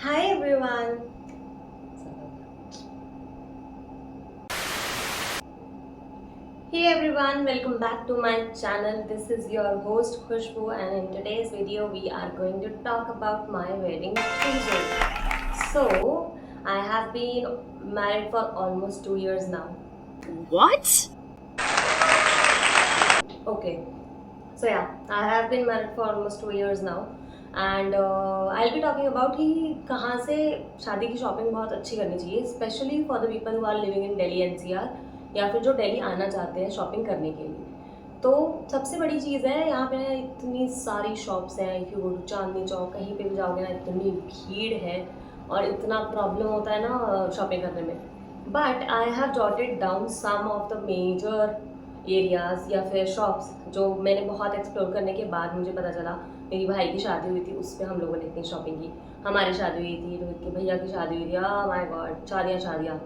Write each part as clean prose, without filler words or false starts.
Hi everyone. Hey everyone, welcome back to my channel. This is your host Khushbu, and in today's video we are going to talk about my wedding proposal. So, I have been married for almost 2 years now. What? Okay. So yeah, I have been married for almost 2 years now. And I be talking about कि कहाँ से शादी की shopping बहुत अच्छी करनी चाहिए, specially for the people who are living in Delhi NCR या फिर जो दिल्ली आना चाहते हैं शॉपिंग करने के लिए। तो सबसे बड़ी चीज़ है, यहाँ पे इतनी सारी शॉप्स हैं। If you go to Chandni Chowk कहीं पे भी जाओगे ना, इतनी भीड़ है और इतना प्रॉब्लम होता है ना शॉपिंग करने में। But I have jotted down some of the major areas या फिर शॉप्स जो मैंने बहुत एक्सप्लोर करने के बाद मुझे पता चला। मेरी भाई की शादी हुई थी, उस पर हम लोगों ने इतनी शॉपिंग की। हमारी शादी हुई थी, रोहित के भैया की शादी हुई थी, माय गॉड, शादियाँ।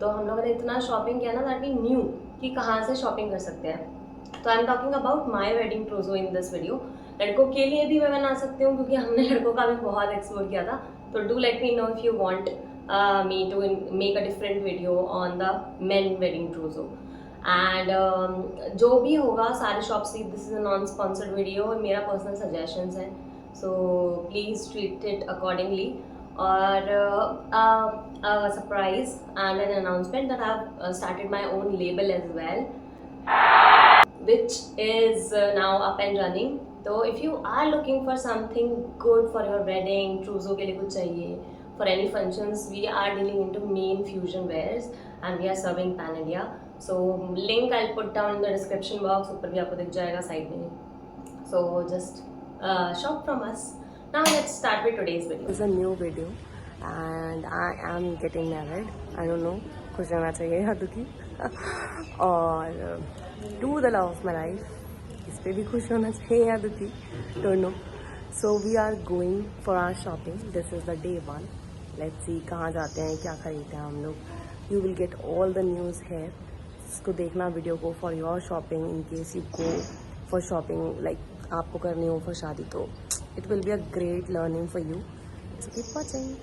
तो हम लोगों ने इतना शॉपिंग किया ना दैट वी न्यू कि कहाँ से शॉपिंग कर सकते हैं। तो I am talking about my wedding trousseau in this video. लड़कों के लिए भी मैं बना सकती हूँ क्योंकि हमने लड़कों का भी बहुत एक्सप्लोर किया था। तो do let me know if you want me to make a different video on the men wedding trousseau and जो भी होगा सारे शॉप्स की, this is a non sponsored video, मेरा पर्सनल सजेशंस हैं, so please treat it accordingly. और surprise and an announcement that I have started my own label as well, which is now up and running. तो if you are looking for something good for your wedding, trousseau के लिए कुछ चाहिए, for any functions, we are dealing into main fusion wears and we are serving pan India. So link I'll put down in the description box, ऊपर भी आपको दिख जाएगा side में. So just shop from us. Now let's start with today's video. This is a new video and I am getting married. I don't know, खुश रहना चाहिए या दुखी और to the love of my life, इस पर भी खुश होना चाहिए या दुखी, don't know. So we are going for our shopping, this is the day 1। Let's see कहाँ जाते हैं, क्या खरीदते हैं हम लोग। You will get all the news here. इसको देखना वीडियो को for your shopping, in case you go for shopping, like आपको करनी हो फॉर शादी, तो it will be a great learning for you. So keep watching.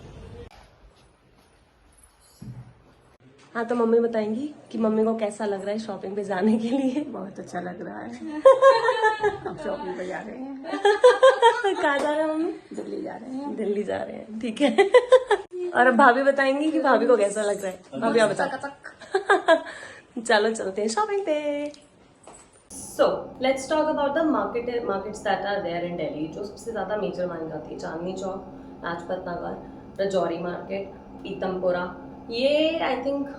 हाँ, तो मम्मी बताएंगी कि मम्मी को कैसा लग रहा है शॉपिंग पे जाने के लिए। बहुत अच्छा लग रहा है। हम शॉपिंग पे जा रहे हैं। कहाँ जा रहे हैं मम्मी? दिल्ली जा रहे हैं। दिल्ली जा रहे हैं, ठीक है। और अब भाभी बताएंगी कि भाभी को कैसा लग रहा है। भाभी आप बता। चलो चलते हैं शॉपिंग पे। So let's talk about the markets that are there in Delhi. जो सबसे ज़्यादा मेजर मानी जाती है, चांदनी चौक, लाजपत नगर, रजौरी मार्केट, पीतमपुरा। ये आई थिंक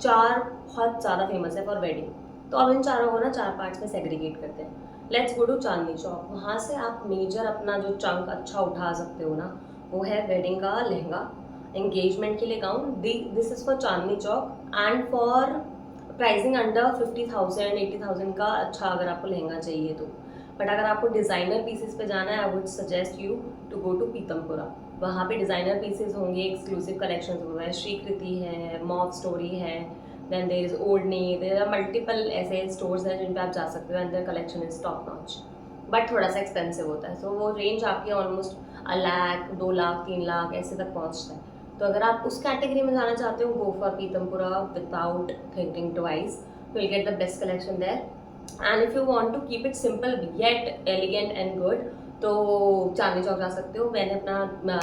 4 बहुत ज़्यादा फेमस है फॉर वेडिंग। तो अब इन चारों को ना 4 पार्ट्स में सेग्रीगेट करते हैं। Let's go to Chandni Chowk. वहाँ से आप मेजर अपना जो चंक अच्छा उठा सकते हो ना, वो है वेडिंग का लहंगा, एंगेजमेंट के लिए gown. This is for Chandni chalk and for pricing under 50,000 80,000 का अच्छा अगर आपको लहंगा चाहिए तो। बट अगर आपको डिज़ाइनर पीसेस पे जाना है, I would suggest you to go to Pitampura. वहाँ पे डिज़ाइनर पीसेस होंगे, एक्सक्लूसिव कलेक्शंस होंगे, श्रीकृति है, मॉव स्टोरी है, देन देयर इज़ ओल्डनी, देयर आर मल्टीपल ऐसे स्टोर्स हैं जिन पे आप जा सकते हो and their collection is top notch. But थोड़ा सा एक्सपेंसिव होता है, सो वो रेंज आपकी ऑलमोस्ट 1 लाख 2 लाख 3 लाख ऐसे तक पहुँचता है। तो अगर आप उस कैटेगरी में जाना चाहते हो, go for Pitampura without thinking twice, you will get the best collection there. And if you want to keep it simple yet elegant and good, तो चांदनी चौक जा सकते हो। मैंने अपना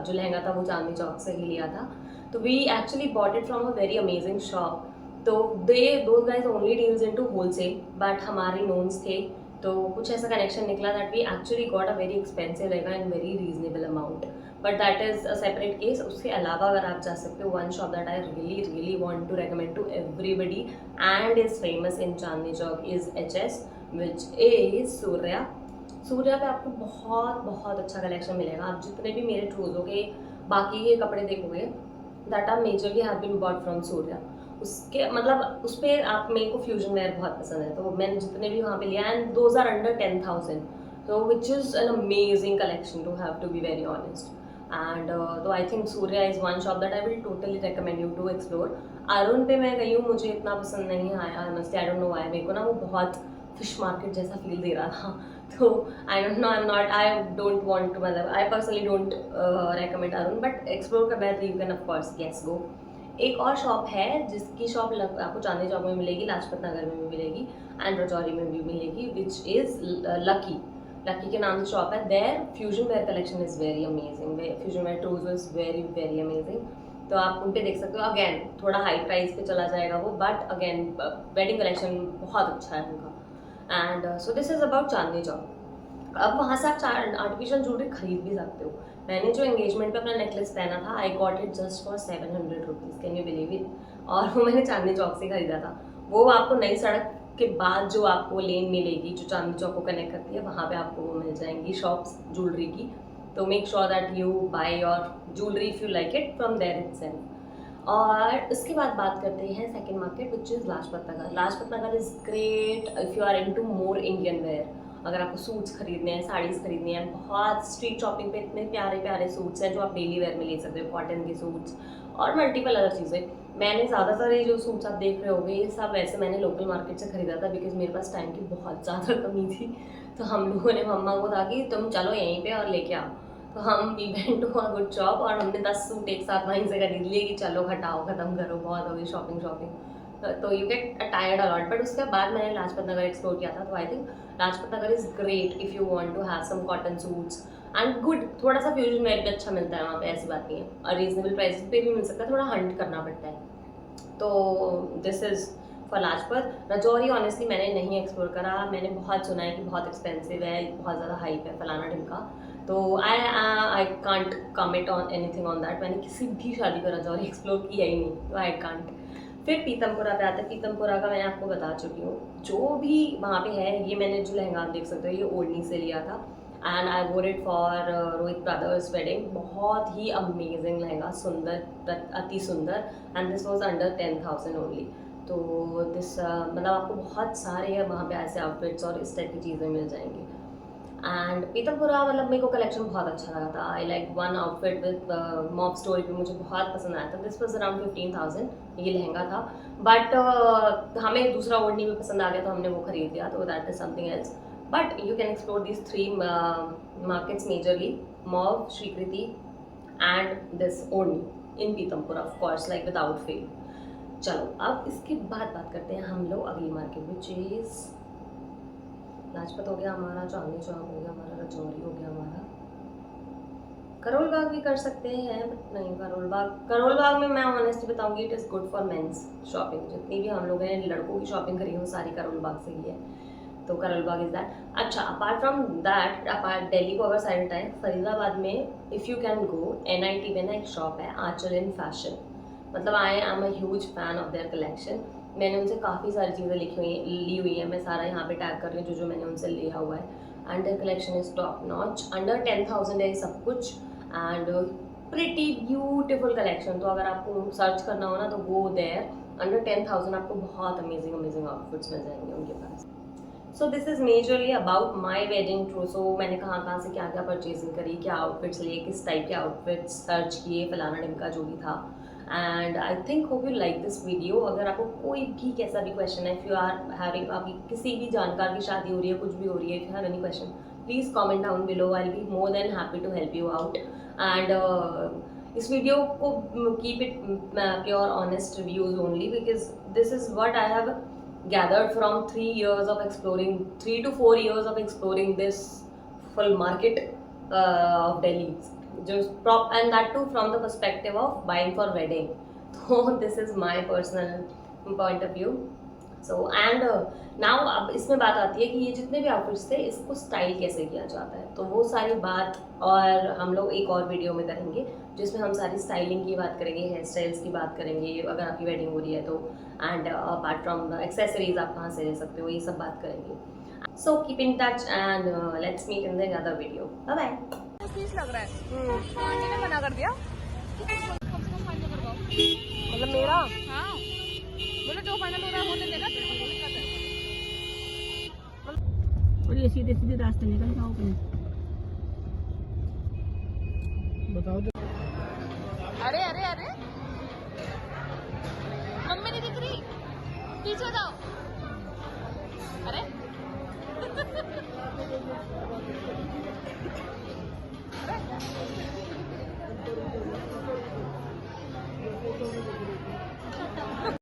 जो लहंगा था वो चांदनी चौक से ही लिया था। तो we actually bought it from a very amazing shop. तो those guys only deals in to wholesale, but हमारे नोन्स थे, तो कुछ ऐसा कनेक्शन निकला that we actually got a very expensive lehenga in very reasonable amount. But that is a separate case. उसके अलावा अगर आप जा सकते हो, one shop that I really want to recommend to everybody and is famous in Chandni Chowk is HS, which is Surya. Surya पे आपको बहुत अच्छा कलेक्शन मिलेगा। आप जितने भी मेरे ट्रूजो के बाकी के कपड़े देखोगे that are majorly have been bought from Surya. उसके मतलब उस पर आप, मेरे को फ्यूजन वेयर बहुत पसंद है, तो मैंने जितने भी वहाँ पे लिया एंड दोज आर अंडर 10,000, तो which is an amazing collection to have to be very honest. And तो I think Surya is one shop that I will totally recommend you to explore. Arun पे मैं गई हूँ, मुझे इतना पसंद नहीं आया, आई डोंट नो व्हाई। मेरे को ना वो बहुत फिश मार्केट जैसा फील दे रहा था। तो I don't know, I don't want, मतलब I personally don't recommend Arun, but explore करना है तो you can of course yes go. एक और शॉप है जिसकी शॉप आपको चांदनी चौक में मिलेगी, लाजपत नगर में भी मिलेगी एंड रजौरी में भी मिलेगी, विच इज़ लकी। लकी के नाम से शॉप है। There fusion wear collection is very amazing, fusion wear truly is very very amazing. तो आप उन पे देख सकते हो। अगेन थोड़ा हाई प्राइस पे चला जाएगा वो, बट अगेन वेडिंग कलेक्शन बहुत अच्छा है उनका। And so this is about Chandni Chowk. अब वहाँ से आप आर्टिफिशियल ज्वेलरी खरीद भी सकते हो। मैंने जो एंगेजमेंट पे अपना नेकलेस पहना था, I got it just for 700 rupees, can you believe it. और वो मैंने चांदनी चौक से खरीदा था। वो आपको नई सड़क के बाद जो आपको लेन मिलेगी जो चांदनी चौक को कनेक्ट करती है, वहाँ पे आपको वो मिल जाएंगी शॉप्स ज्वेलरी की। तो make sure that you buy your jewellery if you like it from there itself. और उसके बाद बात करते हैं second market which is Lajpat Nagar. Lajpat Nagar is great if you are into more Indian wear. अगर आपको सूट्स खरीदने हैं, साड़ीज़ खरीदनी है, बहुत स्ट्रीट शॉपिंग पे इतने प्यारे प्यारे सूट्स हैं जो आप डेली वेयर में ले सकते हो, कॉटन के सूट्स और मल्टीपल अदर चीज़ें। मैंने ज़्यादातर ये जो सूट्स आप देख रहे होंगे ये सब वैसे मैंने लोकल मार्केट से खरीदा था, बिकॉज मेरे पास टाइम की बहुत ज़्यादा कमी थी। तो हम लोगों ने मम्मा को था कि तुम चलो यहीं पे और लेके आओ। तो हम we went to a good shop और हमने 10 सूट एक साथ वहीं से खरीद लिए कि चलो हटाओ, ख़त्म करो, बहुत हो गई शॉपिंग। तो you get tired a lot. But उसके बाद मैंने लाजपत नगर एक्सप्लोर किया था। तो I think Lajpat Nagar is great if you want to have some cotton suits and good. थोड़ा सा फ्यूजन वेयर भी अच्छा मिलता है वहाँ पे, ऐसी बात नहीं है। और रीजनेबल प्राइस पे भी मिल सकता है, थोड़ा हंट करना पड़ता है। तो this is for Lajpat. Rajouri honestly मैंने नहीं एक्सप्लोर करा। मैंने बहुत सुना है कि बहुत एक्सपेंसिव है, बहुत ज़्यादा हाइप है, फलाना ढिमका। तो I can't comment on anything on that. मैंने किसी भी शादी का रजौरी एक्सप्लोर किया ही नहीं, तो आई कांट। फिर पीतमपुरा पे आता है। पीतमपुरा का मैंने आपको बता चुकी हूँ। जो भी वहाँ पे है, ये मैंने जो लहंगा आप देख सकते हो ये ओढ़नी से लिया था एंड आई वोर it for Rohit brothers wedding. बहुत ही अमेजिंग लहंगा, सुंदर, अति सुंदर, and this was under 10,000 only. तो दिस मतलब आपको बहुत सारे वहाँ पे ऐसे आउटफिट्स और इस टाइप की चीज़ें मिल जाएंगी। एंड पीतमपुरा मतलब मेरे को कलेक्शन बहुत अच्छा लगा था। I like one outfit with mob story पे, मुझे बहुत पसंद आया था। दिस वॉज अराउंड 15,000 ये लहंगा था। बट हमें दूसरा ओढ़नी भी पसंद आ गया तो हमने वो खरीद लिया। तो that is something else. But you can explore these 3 markets majorly, mob, Shrikriti and this Odhni in Pitampura, of course like without fail. चलो अब इसके बाद बात करते हैं हम लोग अगली मार्केट विच इज़ लाजपत हो गया हमारा, चांदनी चौक हो गया हमारा, रजौरी हो गया हमारा। करोल बाग भी कर सकते हैं बट नहीं, करोल बाग में मैं ऑनेस्टली बताऊंगी it is good for men's shopping. जितनी भी हम लोगों ने लड़कों की शॉपिंग करी हो सारी करोल बाग से ही है। तो करोल बाग इज़ दैट। अच्छा, apart from that, apart Delhi को अगर साइड हटाएं, फरीदाबाद में if you can go, NIT में ना एक शॉप है आंचल इन फैशन। मतलब I am a huge fan of their collection. मैंने उनसे काफ़ी सारी चीज़ें ली हुई है, मैं सारा यहाँ पे टैग कर रही हूँ जो मैंने उनसे लिया हुआ है। And their collection is top notch, under 10,000 है सब कुछ एंड प्रिटी ब्यूटिफुल कलेक्शन। तो अगर आपको सर्च करना हो ना तो गो देयर, अंडर 10,000 आपको बहुत अमेजिंग आउटफिट्स मिल जाएंगे उनके पास। So this is majorly about my wedding trousseau. सो मैंने कहाँ से क्या क्या परचेजिंग करी, क्या आउटफिट्स लिए, किस टाइप के आउटफिट्स सर्च किए, फलाना ढिमका जो भी था। And I think hope you like this video. अगर आपको कोई भी कैसा भी क्वेश्चन है, इफ़ यू आर हैविंग, आपकी किसी भी जानकार की शादी हो रही है, कुछ भी हो रही है, if you have any question please comment down below, I will be more than happy to help you out. And इस वीडियो को keep it pure honest reviews only, because this is what I have gathered from 3 years of exploring, 3 to 4 years of exploring this full market of Delhi, just and that too from the perspective of buying for wedding. So this is my personal point of view. So and now अब इसमें बात आती है कि ये जितने भी outfits थे इसको स्टाइल कैसे किया जाता है। तो वो सारी बात और हम लोग एक और वीडियो में करेंगे जिसमें हम सारी स्टाइलिंग की बात करेंगे, हेयर स्टाइल्स की बात करेंगे अगर आपकी वेडिंग हो रही है तो, and apart from the accessories आप कहाँ से ले सकते हो, ये सब बात करेंगे। So keep in touch and let's meet in the other video. Bye bye. Fees लग रहा है, आंटी ने मना कर दिया। मतलब मेरा हाँ, बोलो जो फाइनल हो रहा है वो ले लेना, फिर कोई दिक्कत है। और ये सीधे सीधे रास्ते निकल जाओ कहीं। बताओ तो। अरे अरे अरे, मम्मी नहीं दिख रही, पीछे जाओ। अरे